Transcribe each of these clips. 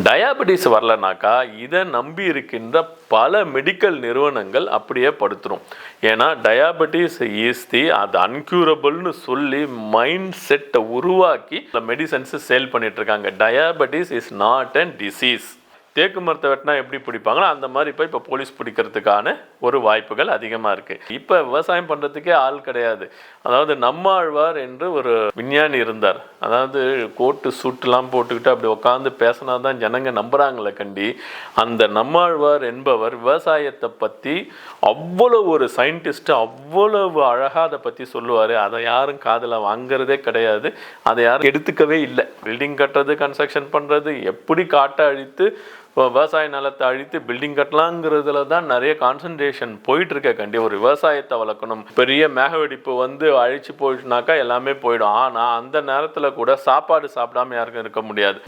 Diabetes வரலனாக்கா இதை நம்பி இருக்கின்ற பல மெடிக்கல் நிறுவனங்கள் அப்படியே படுத்துரும். ஏன்னா டயாபெட்டிஸ் இஸ் அது அன்க்யூரபிள்னு சொல்லி மைண்ட் செட்டை உருவாக்கி மெடிசன்ஸ் சேல் பண்ணிட்டு இருக்காங்க. Diabetes is not an disease. தேக்கு மரத்தை வெட்டினா எப்படி பிடிப்பாங்களோ அந்த மாதிரி இப்போ போலீஸ் பிடிக்கிறதுக்கான ஒரு வாய்ப்புகள் அதிகமாக இருக்குது. இப்போ விவசாயம் பண்ணுறதுக்கே ஆள் கிடையாது. அதாவது நம்மாழ்வார் என்று ஒரு விஞ்ஞானி இருந்தார். அதாவது கோட்டு சூட்டுலாம் போட்டுக்கிட்டு அப்படி உட்காந்து பேசினா தான் ஜனங்க நம்புகிறாங்களே கண்டி. அந்த நம்மாழ்வார் என்பவர் விவசாயத்தை பற்றி அவ்வளோ ஒரு சயின்டிஸ்ட்டு அவ்வளவு அழகாக அதை பற்றி சொல்லுவார். அதை யாரும் காதில் வாங்கிறதே கிடையாது. அதை யாரும் எடுத்துக்கவே இல்லை. பில்டிங் கட்டுறது, கன்ஸ்ட்ரக்ஷன் பண்ணுறது, எப்படி காட்டை அழித்து விவசாய நிலத்தை அழித்து பில்டிங் கட்டலாங்கிறதுல தான் நிறைய கான்சன்ட்ரேஷன் போயிட்டு இருக்க கண்டி. ஒரு விவசாயத்தை வளர்க்கணும். பெரிய மேகவெடிப்பு அழிச்சு போயிட்டுனாக்கா எல்லாமே போயிடும். ஆனால் அந்த நேரத்தில் கூட சாப்பாடு சாப்பிடாம யாருக்கும் இருக்க முடியாது.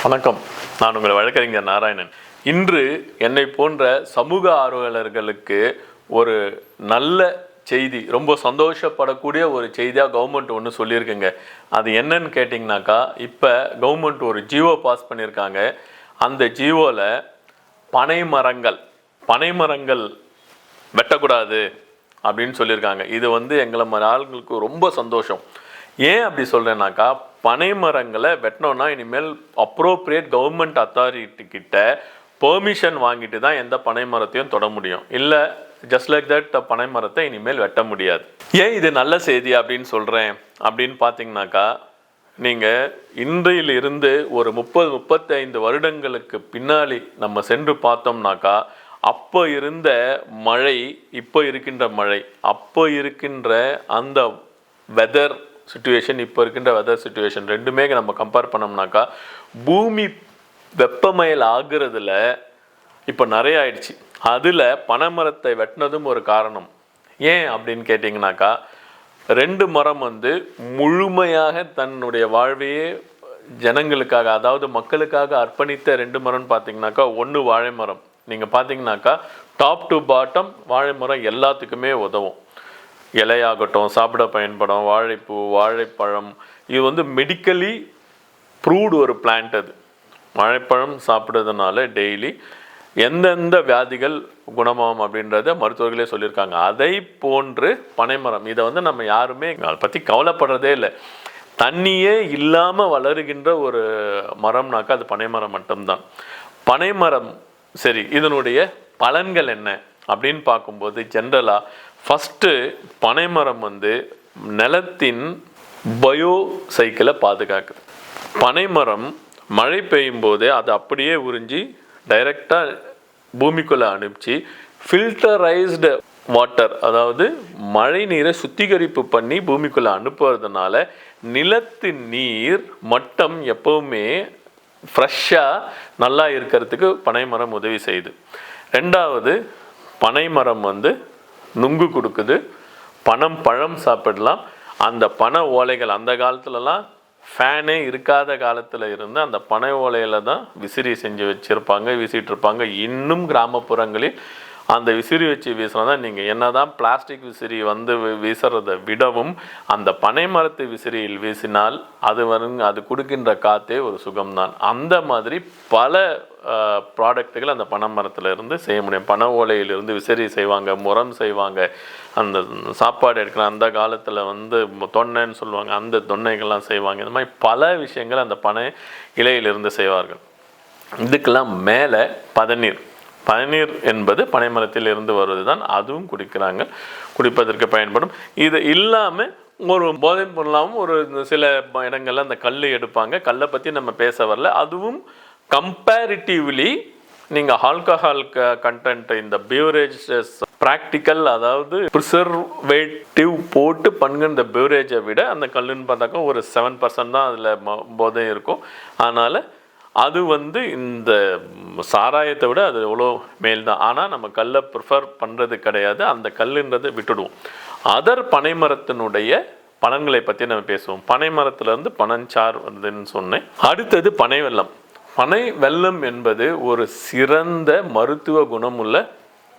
வணக்கம், நான் உங்கள் வழக்கறிஞர் நாராயணன். இன்று என்னை போன்ற சமூக ஆர்வலர்களுக்கு ஒரு நல்ல செய்தி, ரொம்ப சந்தோஷப்படக்கூடிய ஒரு செய்தியாக கவர்மெண்ட் ஒன்று சொல்லியிருக்குங்க. அது என்னன்னு கேட்டிங்கனாக்கா, இப்போ கவர்மெண்ட் ஒரு ஜியோ பாஸ் பண்ணியிருக்காங்க. அந்த ஜியோவில் பனை மரங்கள் வெட்டக்கூடாது அப்படின்னு சொல்லியிருக்காங்க. இது எங்களை மாதிரி ஆளுங்களுக்கு ரொம்ப சந்தோஷம். ஏன் அப்படி சொல்கிறேன்னாக்கா, பனை மரங்களை வெட்டினோன்னா இனிமேல் அப்ரோப்ரியேட் கவர்மெண்ட் அத்தாரிட்டி கிட்ட பெர்மிஷன் வாங்கிட்டு தான் எந்த பனை மரத்தையும் தொட முடியும். இல்லை ஜஸ்ட் லைக் தட் பனை மரத்தை இனிமேல் வெட்ட முடியாது. ஏன் இது நல்ல செய்தி அப்படின்னு சொல்கிறேன் அப்படின்னு பார்த்தீங்கன்னாக்கா, நீங்கள் இன்றையிலிருந்து ஒரு 30-35 வருடங்களுக்கு பின்னாடி நம்ம சென்று பார்த்தோம்னாக்கா, அப்போ இருந்த மழை, இப்போ இருக்கின்ற மழை, அப்போ இருக்கின்ற அந்த வெதர் சிச்சுவேஷன், இப்போ இருக்கின்ற வெதர் சிச்சுவேஷன் ரெண்டுமே நம்ம கம்பேர் பண்ணோம்னாக்கா, பூமி வெப்பமயல் ஆகுறதுல இப்போ நிறைய ஆயிடுச்சு. அதில் பனைமரத்தை வெட்டினதும் ஒரு காரணம். ஏன் அப்படின்னு கேட்டிங்கனாக்கா, 2 மரம் முழுமையாக தன்னுடைய வாழ்வையே ஜனங்களுக்காக, அதாவது மக்களுக்காக அர்ப்பணித்த 2 மரம்னு பார்த்தீங்கன்னாக்கா, ஒன்று வாழை மரம். நீங்கள் பார்த்தீங்கன்னாக்கா டாப் டு பாட்டம் வாழை மரம் எல்லாத்துக்குமே உதவும். இலையாகட்டும், சாப்பிட பயன்படும், வாழைப்பூ, வாழைப்பழம், இது மெடிக்கலி ப்ரூவ்டு ஒரு பிளான்ட். அது வாழைப்பழம் சாப்பிட்றதுனால டெய்லி எந்தெந்த வியாதிகள் குணமாகும் அப்படின்றத மருத்துவர்களே சொல்லியிருக்காங்க. அதை போன்று பனைமரம், இதை நம்ம யாருமே அதை பற்றி கவலைப்படுறதே இல்லை. தண்ணியே இல்லாமல் வளருகின்ற ஒரு மரம்னாக்கா அது பனைமரம் மட்டும்தான். பனைமரம் சரி, இதனுடைய பலன்கள் என்ன அப்படின்னு பார்க்கும்போது, ஜென்ரலாக ஃபஸ்ட்டு பனைமரம் நிலத்தின் பயோ சைக்கிளை பாதுகாக்குது. பனைமரம் மழை பெய்யும் போதே அதை அப்படியே உறிஞ்சி டைரெக்டாக பூமிக்குள்ளே அனுப்பிச்சு ஃபில்டரைஸ்டு வாட்டர், அதாவது மழை நீரை சுத்திகரிப்பு பண்ணி பூமிக்குள்ளே அனுப்புறதுனால நிலத்தின் நீர் மட்டம் எப்பவுமே ஃப்ரெஷ்ஷாக நல்லா இருக்கிறதுக்கு பனைமரம் உதவி செய்யுது. 2வது, பனைமரம் நுங்கு கொடுக்குது. பழம் சாப்பிடலாம். அந்த பனை ஓலைகள் அந்த காலத்துலலாம் ஃபேனே இருக்காத காலத்தில் இருந்து அந்த பனை ஓலையில் தான் விசிறி செஞ்சு வச்சுருப்பாங்க, வீசிகிட்டு இருப்பாங்க. இன்னும் கிராமப்புறங்களில் அந்த விசிறி வச்சு வீசினா தான், நீங்கள் என்ன தான் பிளாஸ்டிக் விசிறி வீசுறதை விடவும் அந்த பனை மரத்து விசிறியில் வீசினால் அது கொடுக்கின்ற காற்றே ஒரு சுகம்தான். அந்த மாதிரி பல ப்ராடக்ட்டுகள் அந்த பனை மரத்தில் இருந்து செய்ய முடியும். பனை ஓலையிலிருந்து விசிறி செய்வாங்க, முரம் செய்வாங்க, அந்த சாப்பாடு எடுக்கிற அந்த காலத்தில் தொன்னைன்னு சொல்லுவாங்க, அந்த தொன்னைகள்லாம் செய்வாங்க. இந்த மாதிரி பல விஷயங்கள் அந்த பனை இலையிலிருந்து செய்வார்கள். இதுக்கெல்லாம் மேலே பதநீர் என்பது பனைமரத்தில் இருந்து வருவது தான். அதுவும் குடிப்பதற்கு பயன்படும். இது இல்லாமல் ஒரு போதைப் பொருளாகவும் ஒரு சில இடங்கள்ல அந்த கல் எடுப்பாங்க. கல்லை பற்றி நம்ம பேச வரல. அதுவும் கம்பேரிட்டிவ்லி நீங்கள் ஆல்கஹால் கண்டென்ட் இந்த பியூரேஜஸ் ப்ராக்டிக்கல், அதாவது ப்ரிசர்வேட்டிவ் போட்டு பண்ணுங்க இந்த பியூரேஜை விட அந்த கல்லுன்னு பார்த்தாக்கா ஒரு 7% தான் அதில் போதை இருக்கும். அதனால் அது இந்த சாராயத்தை விட அது எவ்வளோ மேல் தான். ஆனால் நம்ம கல்லை ப்ரிஃபர் பண்ணுறது கிடையாது. அந்த கல்லுன்றதை விட்டுடுவோம். அதர் பனைமரத்தினுடைய பலன்களை பற்றி நம்ம பேசுவோம். பனைமரத்துலேருந்து பனஞ்சார் சொன்னேன். அடுத்தது பனை வெல்லம் என்பது ஒரு சிறந்த மருத்துவ குணமுள்ள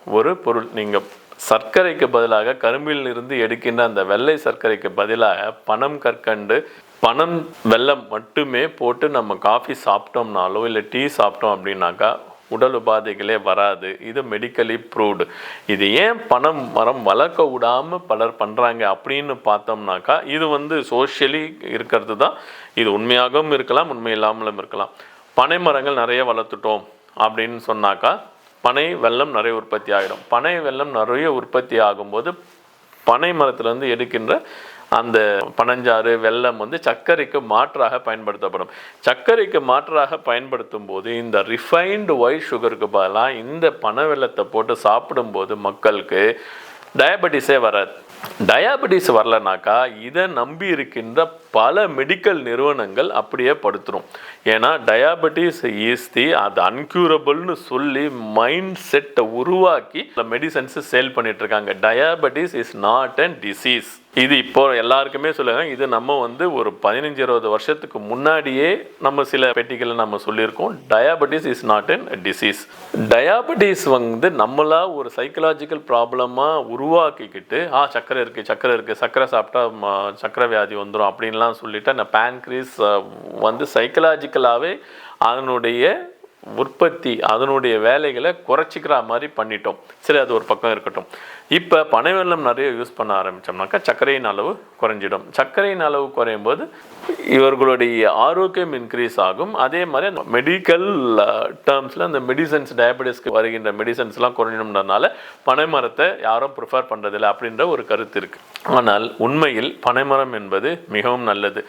ஒரு பொருள். நீங்கள் சர்க்கரைக்கு பதிலாக கரும்பில் இருந்து எடுக்கின்ற அந்த வெள்ளை சர்க்கரைக்கு பதிலாக பனம் கற்கண்டு பனம் வெல்லம் மட்டுமே போட்டு நம்ம காஃபி சாப்பிட்டோம்னாலோ இல்லை டீ சாப்பிட்டோம் அப்படின்னாக்கா உடல் உபாதைகளே வராது. இது மெடிக்கலி ப்ரூவ்டு. இது ஏன் பனை மரம் வளர்க்க விடாமல் பலர் பண்ணுறாங்க அப்படின்னு பார்த்தோம்னாக்கா இது வந்து சோஷியலி இருக்கிறது தான். இது உண்மையாகவும் இருக்கலாம், உண்மை இல்லாமலும் இருக்கலாம். பனை மரங்கள் நிறைய வளர்த்துட்டோம் அப்படின்னு சொன்னாக்கா பனை வெல்லம் நிறைய உற்பத்தி ஆகிடும். பனை வெல்லம் நிறைய உற்பத்தி ஆகும்போது பனை மரத்துலேருந்து எடுக்கின்ற அந்த பனஞ்சாறு வெல்லம் வந்து சர்க்கரைக்கு மாற்றாக பயன்படுத்தப்படும். சர்க்கரைக்கு மாற்றாக பயன்படுத்தும் போது இந்த ரிஃபைன்டு ஒயிட் சுகருக்கு பதிலாக இந்த பனை வெல்லத்தை போட்டு சாப்பிடும்போது மக்களுக்கு டயபெட்டிஸே வராது. டயாபெட்டிஸ் வரலனாக்கா இதை நம்பி இருக்கின்ற பல மெடிக்கல் நிறுவனங்கள் அப்படியே படுத்துரும். ஏன்னா டயாபெட்டிஸ் இஸ் அது அன்க்யூரபிள்னு சொல்லி மைண்ட் செட்டை உருவாக்கி மெடிசன்ஸ் சேல் பண்ணிட்டு இருக்காங்க. Diabetes is not an disease. இது இப்போ எல்லாருக்குமே சொல்லுங்க. இது நம்ம வந்து ஒரு 15-20 வருஷத்துக்கு முன்னாடியே நம்ம சில பெட்டிகளை நம்ம சொல்லியிருக்கோம். Diabetes is not an disease. Diabetes வந்து நம்மளா ஒரு சைக்கலாஜிக்கல் ப்ராப்ளமாக உருவாக்கிக்கிட்டு சர்க்கரை இருக்குது, சர்க்கரை சாப்பிட்டா சர்க்கரை வியாதி வந்துடும் அப்படின்லாம் சொல்லிட்டு அந்த பேன்க்ரீஸ் வந்து சைக்கலாஜிக்கலாகவே அதனுடைய உற்பத்தி அதனுடைய வேலைகளை குறைச்சிக்கிற மாதிரி பண்ணிட்டோம். சரி, அது ஒரு பக்கம் இருக்கட்டும். இப்போ பனை வெல்லம் நிறைய யூஸ் பண்ண ஆரம்பித்தோம்னாக்கா சர்க்கரையின் அளவு குறைஞ்சிடும். சர்க்கரையின் அளவு குறையும் போது இவர்களுடைய ஆரோக்கியம் இன்க்ரீஸ் ஆகும். அதே மாதிரி மெடிக்கல் டேர்ம்ஸில் அந்த மெடிசன்ஸ் டயபெட்டிஸ்க்கு வருகின்ற மெடிசன்ஸ்லாம் குறைஞ்சணும்ன்றதுனால பனை மரத்தை யாரும் ப்ரிஃபர் பண்ணுறதில்லை அப்படின்ற ஒரு கருத்து இருக்குது. ஆனால் உண்மையில் பனைமரம் என்பது மிகவும் நல்லது.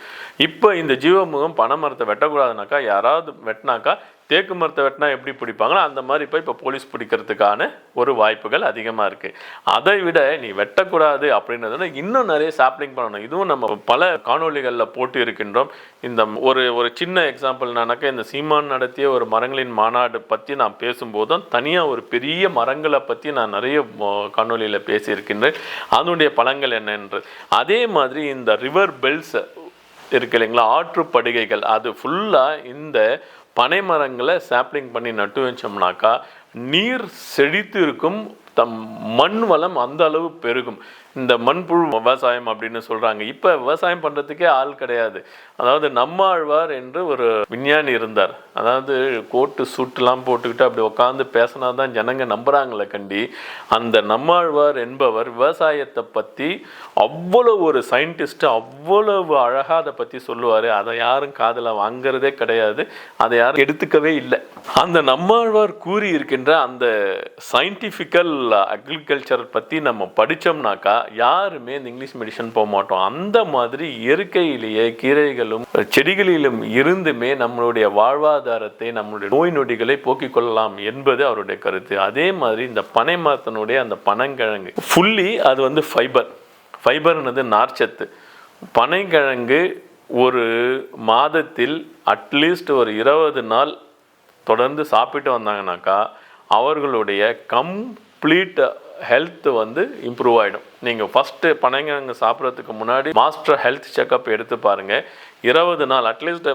இப்போ இந்த ஜீவமுகம் பனை மரத்தை வெட்டக்கூடாதுனாக்கா யாராவது வெட்டினாக்கா தேக்கு மரத்தை வெட்டினா எப்படி பிடிப்பாங்களோ அந்த மாதிரி இப்போ போலீஸ் பிடிக்கிறதுக்கான ஒரு வாய்ப்புகள் அதிகமாக இருக்குது. அதை விட நீ வெட்டக்கூடாது அப்படின்றத இன்னும் நிறைய சாப்ளிங் பண்ணணும். இதுவும் நம்ம பல காணொலிகளில் போட்டு இருக்கின்றோம். இந்த ஒரு சின்ன எக்ஸாம்பிள்னாக்கா இந்த சீமான் நடத்திய ஒரு மரங்களின் மாநாடு பற்றி நான் பேசும்போதும் தனியாக ஒரு பெரிய மரங்களை பற்றி நான் நிறைய காணொலியில் பேசியிருக்கின்றேன். அதனுடைய பலங்கள் என்னன்றது. அதே மாதிரி இந்த ரிவர் பெல்ட்ஸ் இருக்கு இல்லைங்களா, ஆற்றுப்படுகைகள், அது ஃபுல்லாக இந்த பனை மரங்களை சாப்ளிங் பண்ணி நட்டு வச்சோம்னாக்கா நீர் செழித்து இருக்கும். மண் வளம் அந்த அளவு பெருகும். இந்த மண்புழு விவசாயம் அப்படின்னு சொல்கிறாங்க. இப்போ விவசாயம் பண்ணுறதுக்கே ஆள் கிடையாது. அதாவது நம்மாழ்வார் என்று ஒரு விஞ்ஞானி இருந்தார். அதாவது கோட்டு சூட்டுலாம் போட்டுக்கிட்டு அப்படி உட்காந்து பேசினா தான் ஜனங்க நம்புகிறாங்களே கண்டி. அந்த நம்மாழ்வார் என்பவர் விவசாயத்தை பற்றி அவ்வளோ ஒரு சயின்டிஸ்ட்டு அவ்வளவு அழகாக அதை பற்றி சொல்லுவார். அதை யாரும் காதில் வாங்கிறதே கிடையாது, அதை யாரும் எடுத்துக்கவே இல்லை. அந்த நம்மாழ்வார் கூறி இருக்கின்ற அந்த சயின்டிஃபிக்கல் அக்ரிகல்ச்சர் பற்றி நம்ம படித்தோம்னாக்கா யாருமே இந்த இங்கிலீஷ் மெடிசன் போக மாட்டோம். அந்த மாதிரி இயற்கையிலேயே கீரைகளும் செடிகளிலும் இருந்துமே நம்மளுடைய வாழ்வாதாரத்தை நம்மளுடைய நோய் நொடிகளை போக்கிக் கொள்ளலாம் என்பது அவருடைய கருத்து. அதே மாதிரி இந்த பனை மரத்தினுடைய அந்த பனங்கிழங்கு ஃபுல்லி அது வந்து ஃபைபர்னது நார்ச்சத்து. பனைக்கிழங்கு ஒரு மாதத்தில் அட்லீஸ்ட் ஒரு 20 நாள் தொடர்ந்து சாப்பிட்டு வந்தாங்கனாக்கா அவர்களுடைய கம்ப்ளீட் ஹெல்த் வந்து இம்ப்ரூவ் ஆகிடும். நீங்கள் ஃபஸ்ட்டு பனைங்கிழங்கு சாப்பிட்றதுக்கு முன்னாடி மாஸ்டர் ஹெல்த் செக்கப் எடுத்து பாருங்கள். 20 நாள் அட்லீஸ்ட்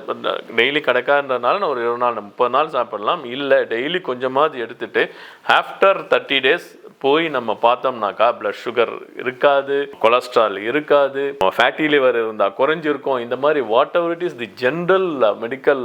டெய்லி கிடைக்காதுன்றதுனால நான் ஒரு 20 நாள் 30 நாள் சாப்பிடலாம். இல்லை டெய்லி கொஞ்சமாவது எடுத்துகிட்டு ஆஃப்டர் 30 டேஸ் போய் நம்ம பார்த்தோம்னாக்கா பிளட் சுகர் இருக்காது, கொலஸ்ட்ரால் இருக்காது, ஃபேட்டி லிவர் இருந்தால் குறைஞ்சிருக்கும். இந்த மாதிரி what ever it is the general medical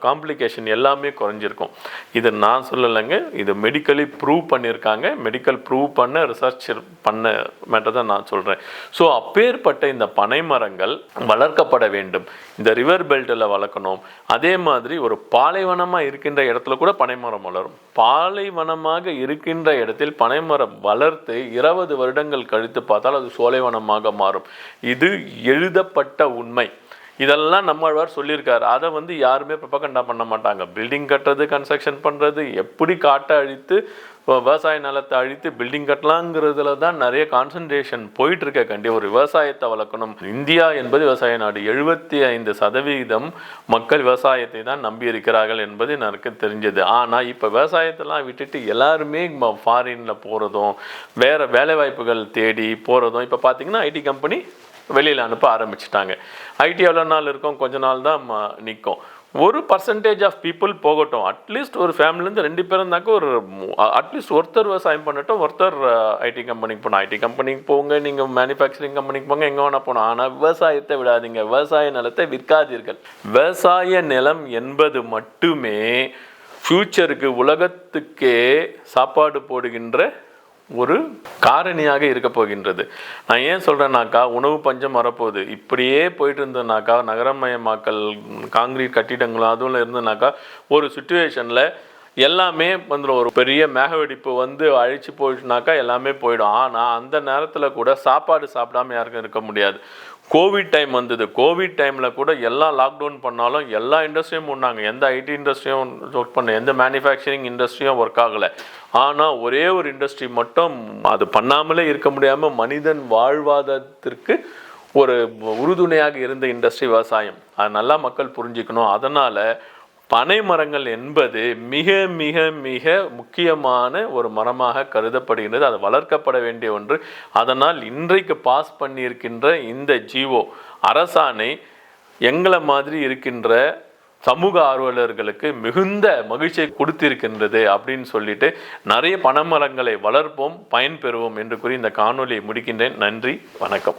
complication எல்லாமே குறைஞ்சிருக்கும். இது நான் சொல்லலைங்க, இது மெடிக்கலி ப்ரூவ் பண்ணியிருக்காங்க. மெடிக்கல் ப்ரூவ் பண்ண ரிசர்ச் பண்ண மேட்டர் தான் நான் சொல்கிறேன். ஸோ அப்பேற்பட்ட இந்த பனை மரங்கள் வளர்க்கப்பட வேண்டும். இந்த ரிவர் பெல்ட்டில் வளர்க்கணும். அதே மாதிரி ஒரு பாலைவனமாக இருக்கின்ற இடத்துல கூட பனைமரம் வளரும். பாலைவனமாக இருக்கின்ற இடத்தில் பனைமரம் வளர்த்து 20 வருடங்கள் கழித்து பார்த்தால் அது சோலைவனமாக மாறும். இது எழுதப்பட்ட உண்மை. இதெல்லாம் நம்மாழ்வார் சொல்லியிருக்காரு. அதை வந்து யாருமே ப்ரொபகண்டா பண்ண மாட்டாங்க. பில்டிங் கட்டுறது, கன்ஸ்ட்ரக்ஷன் பண்ணுறது, எப்படி காட்டை அழித்து விவசாய நிலத்தை அழித்து பில்டிங் கட்டலாங்கிறதுல தான் நிறைய கான்சன்ட்ரேஷன் போயிட்டு இருக்க கண்டி. ஒரு விவசாயத்தை வளர்க்கணும். இந்தியா என்பது விவசாய நாடு. 75% மக்கள் விவசாயத்தை தான் நம்பி இருக்கிறார்கள் என்பது எனக்கு தெரிஞ்சது. ஆனால் இப்போ விவசாயத்தெல்லாம் விட்டுட்டு எல்லாருமே ஃபாரினில் போகிறதும் வேறு வேலைவாய்ப்புகள் தேடி போகிறதும். இப்போ பார்த்தீங்கன்னா ஐடி கம்பெனி வெளியில் அனுப்ப ஆரம்பிச்சிட்டாங்க. ஐடி எவ்வளோ நாள் இருக்கும்? கொஞ்ச நாள் தான் நிற்கும். ஒரு பர்சன்டேஜ் ஆஃப் பீப்புள் போகட்டும், அட்லீஸ்ட் ஒரு ஃபேமிலிலேருந்து 2 பேர் இருந்தாக்க ஒரு அட்லீஸ்ட் ஒருத்தர் விவசாயம் பண்ணட்டும், ஒருத்தர் ஐடி கம்பெனிக்கு போகணும். ஐடி கம்பெனிக்கு போங்க, நீங்கள் மேனுஃபேக்சரிங் கம்பெனிக்கு போங்க, எங்கே வேணால் போகணும். ஆனால் விவசாயத்தை விடாதீங்க, விவசாய நிலத்தை விற்காதீர்கள். விவசாய நிலம் என்பது மட்டுமே ஃப்யூச்சருக்கு, உலகத்துக்கே சாப்பாடு போடுகின்ற ஒரு காரணியாக இருக்க போகின்றது. நான் ஏன் சொல்கிறேன்னாக்கா, உணவு பஞ்சம் வரப்போகுது. இப்படியே போயிட்டு இருந்ததுனாக்கா, நகரமயமாக்கல், காங்கிரீட் கட்டிடங்களும் அதுவும் இருந்ததுனாக்கா, ஒரு சுச்சுவேஷனில் எல்லாமே வந்துடும். ஒரு பெரிய மேகவெடிப்பு வந்து அழிச்சு போயிடுச்சுனாக்கா எல்லாமே போயிடும். ஆனால் அந்த நேரத்தில் கூட சாப்பாடு சாப்பிடாம யாருக்கும் இருக்க முடியாது. கோவிட் டைம் வந்தது. கோவிட் டைமில் கூட எல்லாம் லாக்டவுன் பண்ணாலும் எல்லா இண்டஸ்ட்ரியும் முன்னாங்க. எந்த ஐடி இண்டஸ்ட்ரியும் ஒர்க் பண்ண, எந்த மேனுஃபேக்சரிங் இண்டஸ்ட்ரியும் ஒர்க் ஆகலை. ஆனால் ஒரே ஒரு இண்டஸ்ட்ரி மட்டும் அது பண்ணாமலே இருக்க முடியாமல் மனிதன் வாழ்வாதாரத்திற்கு ஒரு உறுதுணையாக இருந்த இண்டஸ்ட்ரி விவசாயம். அது நல்லா மக்கள் புரிஞ்சுக்கணும். அதனால் பனை மரங்கள் என்பது மிக மிக மிக முக்கியமான ஒரு மரமாக கருதப்படுகின்றது. அது வளர்க்கப்பட வேண்டிய ஒன்று. அதனால் இன்றைக்கு பாஸ் பண்ணியிருக்கின்ற இந்த ஜிஓ அரசாணை எங்களை மாதிரி இருக்கின்ற சமூக ஆர்வலர்களுக்கு மிகுந்த மகிழ்ச்சியை கொடுத்திருக்கின்றது அப்படின்னு சொல்லிட்டு, நிறைய பனைமரங்களை வளர்ப்போம், பயன்பெறுவோம் என்று கூறி இந்த காணொலியை முடிக்கின்றேன். நன்றி, வணக்கம்.